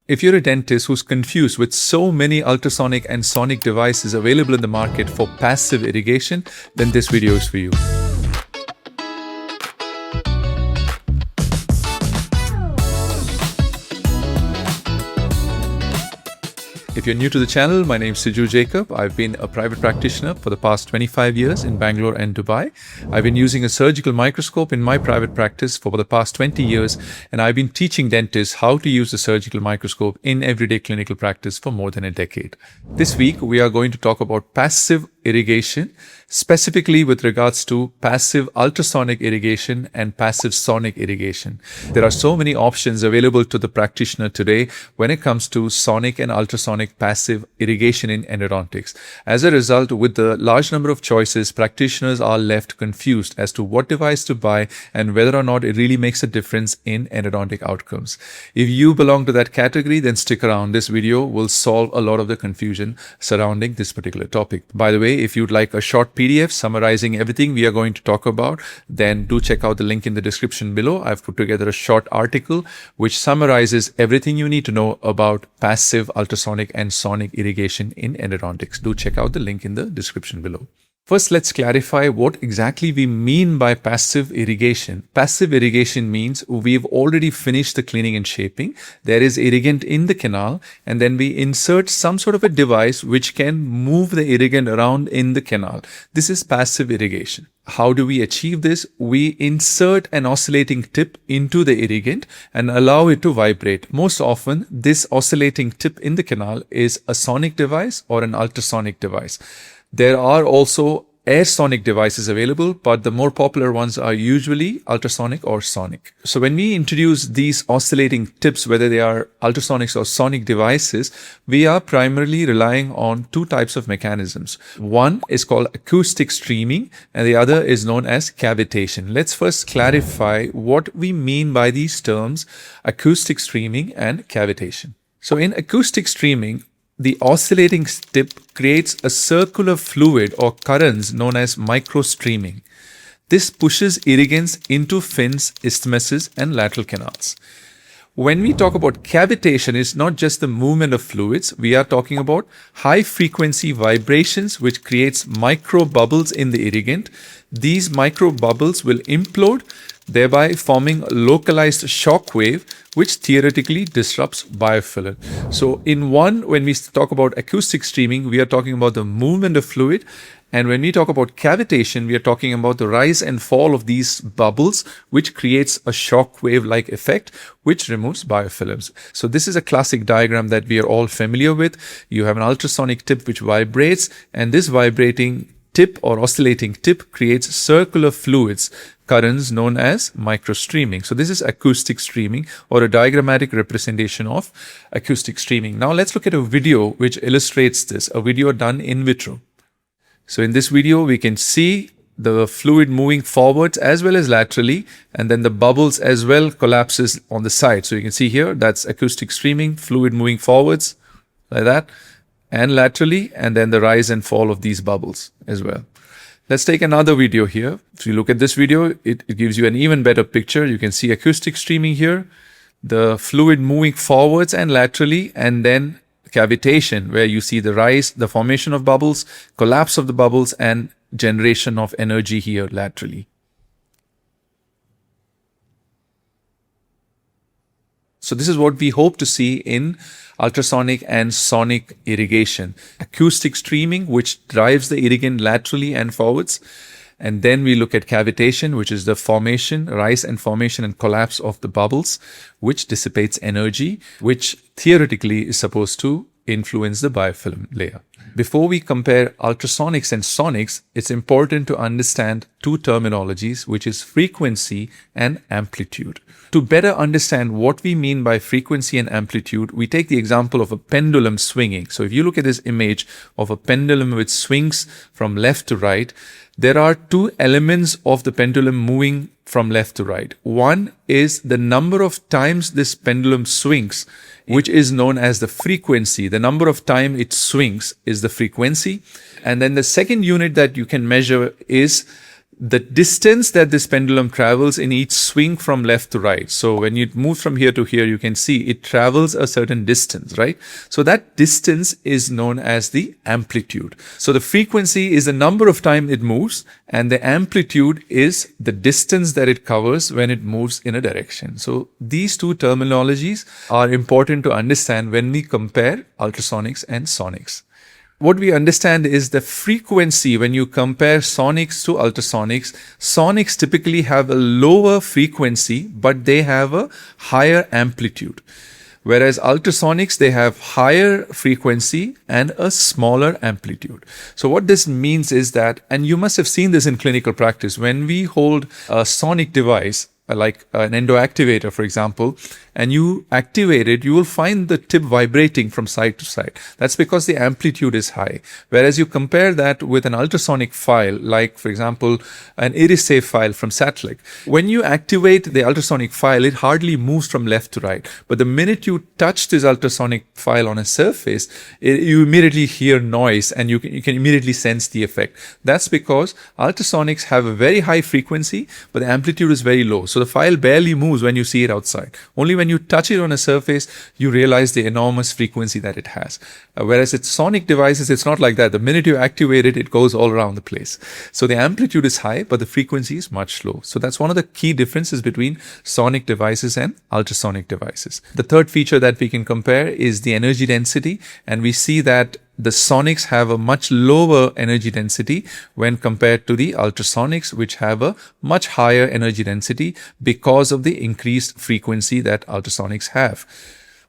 If you're a dentist who's confused with so many ultrasonic and sonic devices available in the market for passive irrigation, then this video is for you. If you're new to the channel, my name is Siju Jacob. I've been a private practitioner for the past 25 years in Bangalore and Dubai. I've been using a surgical microscope in my private practice for the past 20 years, and I've been teaching dentists how to use the surgical microscope in everyday clinical practice for more than a decade. This week, we are going to talk about passive irrigation, specifically with regards to passive ultrasonic irrigation and passive sonic irrigation. There are so many options available to the practitioner today when it comes to sonic and ultrasonic passive irrigation in endodontics. As a result, with the large number of choices, practitioners are left confused as to what device to buy and whether or not it really makes a difference in endodontic outcomes. If you belong to that category, then stick around. This video will solve a lot of the confusion surrounding this particular topic. By the way, if you'd like a short PDF summarizing everything we are going to talk about, then do check out the link in the description below. I've put together a short article which summarizes everything you need to know about passive ultrasonic and sonic irrigation in endodontics. Do check out the link in the description below. First, let's clarify what exactly we mean by passive irrigation. Passive irrigation means we've already finished the cleaning and shaping. There is irrigant in the canal, and then we insert some sort of a device which can move the irrigant around in the canal. This is passive irrigation. How do we achieve this? We insert an oscillating tip into the irrigant and allow it to vibrate. Most often, this oscillating tip in the canal is a sonic device or an ultrasonic device. There are also air sonic devices available, but the more popular ones are usually ultrasonic or sonic. So when we introduce these oscillating tips, whether they are ultrasonics or sonic devices, we are primarily relying on two types of mechanisms. One is called acoustic streaming, and the other is known as cavitation. Let's first clarify what we mean by these terms, acoustic streaming and cavitation. So in acoustic streaming, the oscillating tip creates a circular fluid or currents known as microstreaming. This pushes irrigants into fins, isthmuses, and lateral canals. When we talk about cavitation, it's not just the movement of fluids. We are talking about high-frequency vibrations, which creates micro bubbles in the irrigant. These micro bubbles will implode, thereby forming a localized shock wave, which theoretically disrupts biofilm. So when we talk about acoustic streaming, we are talking about the movement of fluid. And when we talk about cavitation, we are talking about the rise and fall of these bubbles, which creates a shock wave-like effect, which removes biofilms. So this is a classic diagram that we are all familiar with. You have an ultrasonic tip which vibrates, and this vibrating tip or oscillating tip creates circular fluids, currents known as microstreaming. So this is acoustic streaming, or a diagrammatic representation of acoustic streaming. Now let's look at a video which illustrates this, a video done in vitro. So in this video, we can see the fluid moving forwards as well as laterally, and then the bubbles as well collapses on the side. So you can see here, that's acoustic streaming, fluid moving forwards like that, and laterally, and then the rise and fall of these bubbles as well. Let's take another video here. If you look at this video, it gives you an even better picture. You can see acoustic streaming here, the fluid moving forwards and laterally, and then cavitation, where you see the rise, the formation of bubbles, collapse of the bubbles, and generation of energy here laterally. So this is what we hope to see in ultrasonic and sonic irrigation. Acoustic streaming, which drives the irrigant laterally and forwards. And then we look at cavitation, which is the formation, rise and formation and collapse of the bubbles, which dissipates energy, which theoretically is supposed to influence the biofilm layer. Before we compare ultrasonics and sonics, it's important to understand two terminologies, which is frequency and amplitude. To better understand what we mean by frequency and amplitude, we take the example of a pendulum swinging. So if you look at this image of a pendulum which swings from left to right, there are two elements of the pendulum moving from left to right. One is the number of times this pendulum swings, which is known as the frequency. The number of times it swings is the frequency. And then the second unit that you can measure is the distance that this pendulum travels in each swing from left to right. So when you move from here to here, you can see it travels a certain distance, right? So that distance is known as the amplitude. So the frequency is the number of times it moves, and the amplitude is the distance that it covers when it moves in a direction. So these two terminologies are important to understand when we compare ultrasonics and sonics. What we understand is the frequency when you compare sonics to ultrasonics. Sonics typically have a lower frequency, but they have a higher amplitude. Whereas ultrasonics, they have higher frequency and a smaller amplitude. So what this means is that, and you must have seen this in clinical practice, when we hold a sonic device, like an endo activator, for example, and you activate it, you will find the tip vibrating from side to side. That's because the amplitude is high. Whereas you compare that with an ultrasonic file, like, for example, an IRISAFE file from satellite. When you activate the ultrasonic file, it hardly moves from left to right. But the minute you touch this ultrasonic file on a surface, you immediately hear noise and you can immediately sense the effect. That's because ultrasonics have a very high frequency, but the amplitude is very low. So the file barely moves when you see it outside. Only when you touch it on a surface, you realize the enormous frequency that it has. Whereas it's sonic devices, it's not like that. The minute you activate it, it goes all around the place. So the amplitude is high, but the frequency is much low. So that's one of the key differences between sonic devices and ultrasonic devices. The third feature that we can compare is the energy density. And we see that the sonics have a much lower energy density when compared to the ultrasonics, which have a much higher energy density because of the increased frequency that ultrasonics have.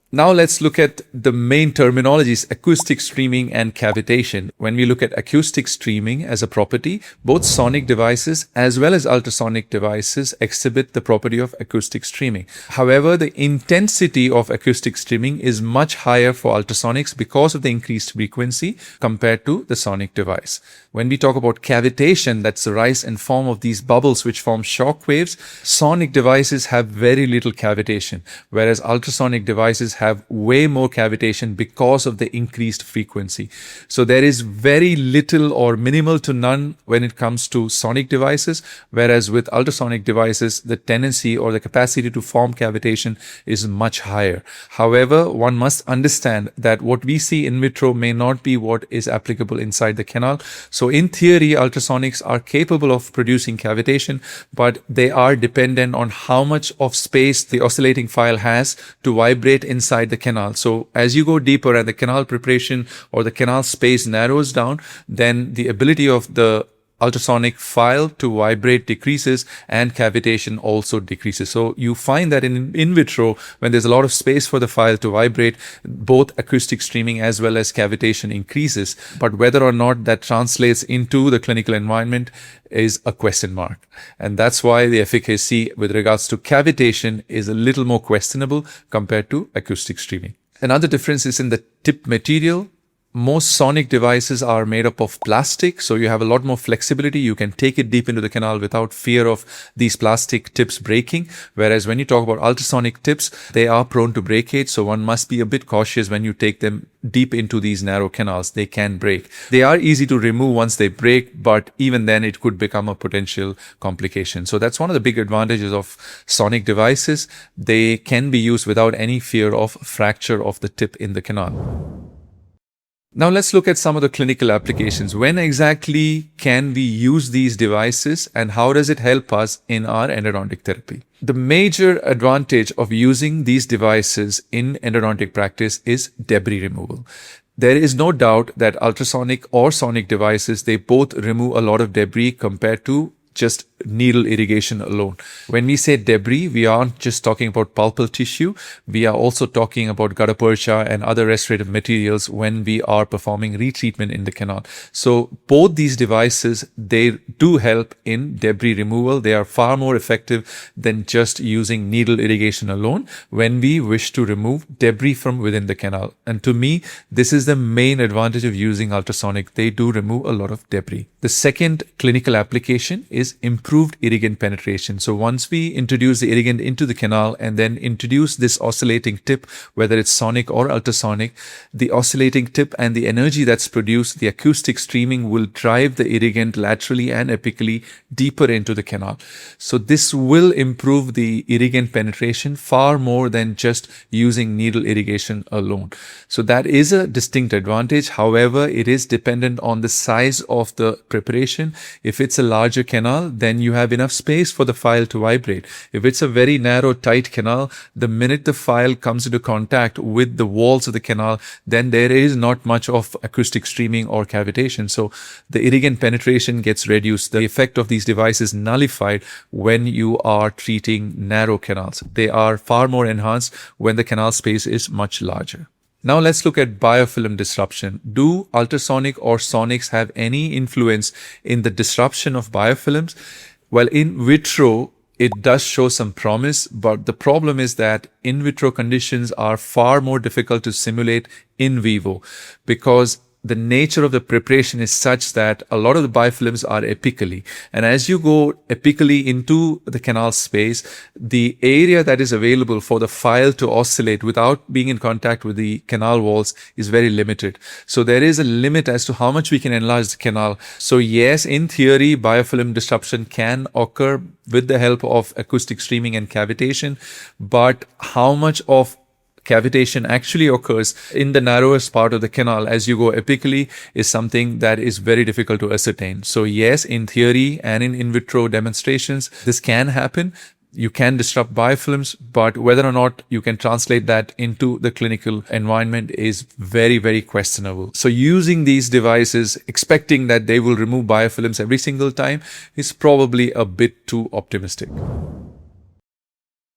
Now let's look at the main terminologies, acoustic streaming and cavitation. When we look at acoustic streaming as a property, both sonic devices as well as ultrasonic devices exhibit the property of acoustic streaming. However, the intensity of acoustic streaming is much higher for ultrasonics because of the increased frequency compared to the sonic device. When we talk about cavitation, that's the rise and form of these bubbles which form shock waves, sonic devices have very little cavitation, whereas ultrasonic devices have way more cavitation because of the increased frequency. So there is very little or minimal to none when it comes to sonic devices, whereas with ultrasonic devices, the tendency or the capacity to form cavitation is much higher. However, one must understand that what we see in vitro may not be what is applicable inside the canal. So in theory, ultrasonics are capable of producing cavitation, but they are dependent on how much of space the oscillating file has to vibrate inside the canal. So as you go deeper and the canal preparation or the canal space narrows down, then the ability of the ultrasonic file to vibrate decreases and cavitation also decreases. So you find that in vitro, when there's a lot of space for the file to vibrate, both acoustic streaming as well as cavitation increases. But whether or not that translates into the clinical environment is a question mark. And that's why the efficacy with regards to cavitation is a little more questionable compared to acoustic streaming. Another difference is in the tip material. Most sonic devices are made up of plastic, so you have a lot more flexibility. You can take it deep into the canal without fear of these plastic tips breaking. Whereas when you talk about ultrasonic tips, they are prone to breakage, so one must be a bit cautious when you take them deep into these narrow canals. They can break. They are easy to remove once they break, but even then it could become a potential complication. So that's one of the big advantages of sonic devices. They can be used without any fear of fracture of the tip in the canal. Now let's look at some of the clinical applications. When exactly can we use these devices and how does it help us in our endodontic therapy? The major advantage of using these devices in endodontic practice is debris removal. There is no doubt that ultrasonic or sonic devices, they both remove a lot of debris compared to just needle irrigation alone. When we say debris, we aren't just talking about pulpal tissue. We are also talking about gutta percha and other restorative materials when we are performing retreatment in the canal. So both these devices, they do help in debris removal. They are far more effective than just using needle irrigation alone when we wish to remove debris from within the canal. And to me, this is the main advantage of using ultrasonic. They do remove a lot of debris. The second clinical application is is improved irrigant penetration. So once we introduce the irrigant into the canal and then introduce this oscillating tip, whether it's sonic or ultrasonic, the oscillating tip and the energy that's produced, the acoustic streaming, will drive the irrigant laterally and apically deeper into the canal. So this will improve the irrigant penetration far more than just using needle irrigation alone. So that is a distinct advantage. However, it is dependent on the size of the preparation. If it's a larger canal, then you have enough space for the file to vibrate. If it's a very narrow, tight canal, the minute the file comes into contact with the walls of the canal, then there is not much of acoustic streaming or cavitation. So the irrigant penetration gets reduced. The effect of these devices nullified when you are treating narrow canals. They are far more enhanced when the canal space is much larger. Now let's look at biofilm disruption. Do ultrasonic or sonics have any influence in the disruption of biofilms? Well, in vitro, it does show some promise, but the problem is that in vitro conditions are far more difficult to simulate in vivo, because the nature of the preparation is such that a lot of the biofilms are apically. And as you go apically into the canal space, the area that is available for the file to oscillate without being in contact with the canal walls is very limited. So there is a limit as to how much we can enlarge the canal. So yes, in theory, biofilm disruption can occur with the help of acoustic streaming and cavitation, but how much of cavitation actually occurs in the narrowest part of the canal as you go apically is something that is very difficult to ascertain. So yes, in theory and in vitro demonstrations, this can happen. You can disrupt biofilms, but whether or not you can translate that into the clinical environment is very, very questionable. So using these devices, expecting that they will remove biofilms every single time, is probably a bit too optimistic.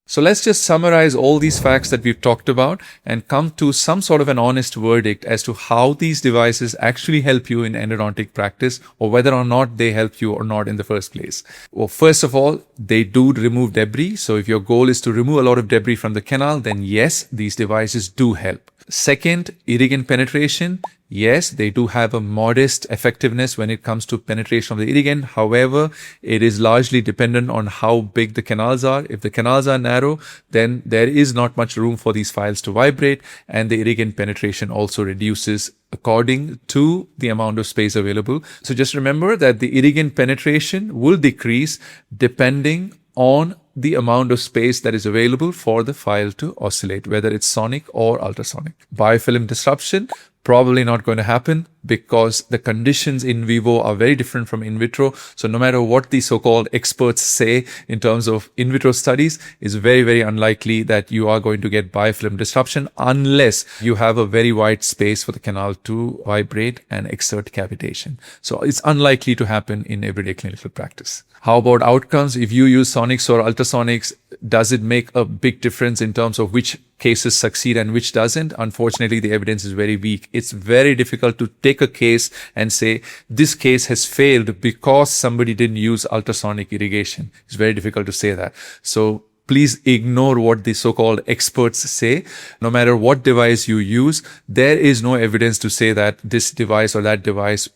So let's just summarize all these facts that we've talked about and come to some sort of an honest verdict as to how these devices actually help you in endodontic practice, or whether or not they help you or not in the first place. Well, first of all, they do remove debris. So if your goal is to remove a lot of debris from the canal, then yes, these devices do help. Second, irrigant penetration. Yes, they do have a modest effectiveness when it comes to penetration of the irrigant. However, it is largely dependent on how big the canals are. If the canals are narrow, then there is not much room for these files to vibrate, and the irrigant penetration also reduces according to the amount of space available. So just remember that the irrigant penetration will decrease depending on the amount of space that is available for the file to oscillate, whether it's sonic or ultrasonic. Biofilm disruption, probably not going to happen because the conditions in vivo are very different from in vitro. So no matter what the so-called experts say in terms of in vitro studies, it's very, very unlikely that you are going to get biofilm disruption unless you have a very wide space for the canal to vibrate and exert cavitation. So it's unlikely to happen in everyday clinical practice. How about outcomes? If you use sonics or ultrasonics, does it make a big difference in terms of which cases succeed and which doesn't? Unfortunately, the evidence is very weak. It's very difficult to take a case and say this case has failed because somebody didn't use ultrasonic irrigation. It's very difficult to say that. So please ignore what the so-called experts say. No matter what device you use, there is no evidence to say that this device or that device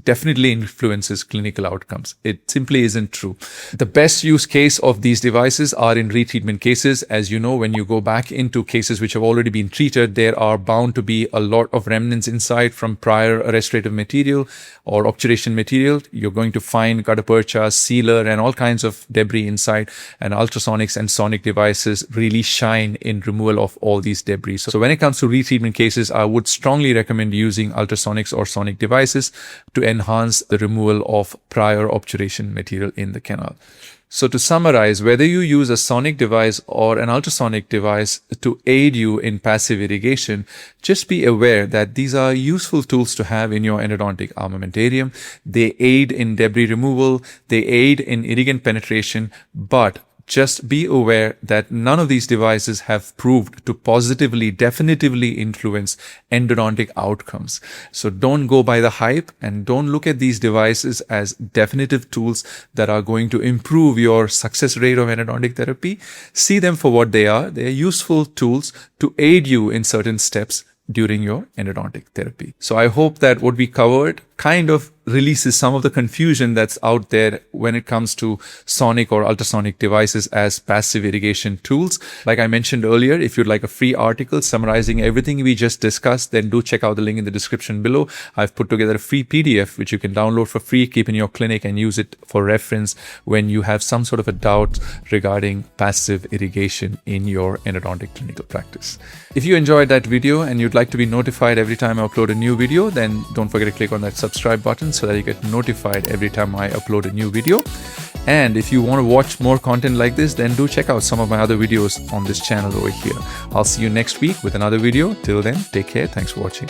definitely influences clinical outcomes. It simply isn't true. The best use case of these devices are in retreatment cases. As you know, when you go back into cases which have already been treated, there are bound to be a lot of remnants inside from prior restorative material or obturation material. You're going to find gutta percha, sealer, and all kinds of debris inside, and ultrasonics and sonic devices really shine in removal of all these debris. So when it comes to retreatment cases, I would strongly recommend using ultrasonics or sonic devices to enhance the removal of prior obturation material in the canal. So to summarize, whether you use a sonic device or an ultrasonic device to aid you in passive irrigation, just be aware that these are useful tools to have in your endodontic armamentarium. They aid in debris removal, they aid in irrigant penetration, but just be aware that none of these devices have proved to positively, definitively influence endodontic outcomes. So don't go by the hype and don't look at these devices as definitive tools that are going to improve your success rate of endodontic therapy. See them for what they are. They are useful tools to aid you in certain steps during your endodontic therapy. So I hope that what we covered kind of releases some of the confusion that's out there when it comes to sonic or ultrasonic devices as passive irrigation tools. Like I mentioned earlier, if you'd like a free article summarizing everything we just discussed, then do check out the link in the description below. I've put together a free PDF which you can download for free, keep in your clinic, and use it for reference when you have some sort of a doubt regarding passive irrigation in your endodontic clinical practice. If you enjoyed that video and you'd like to be notified every time I upload a new video, then don't forget to click on that subscribe button so that you get notified every time I upload a new video. And if you want to watch more content like this, then do check out some of my other videos on this channel over here. I'll see you next week with another video. Till then, take care. Thanks for watching.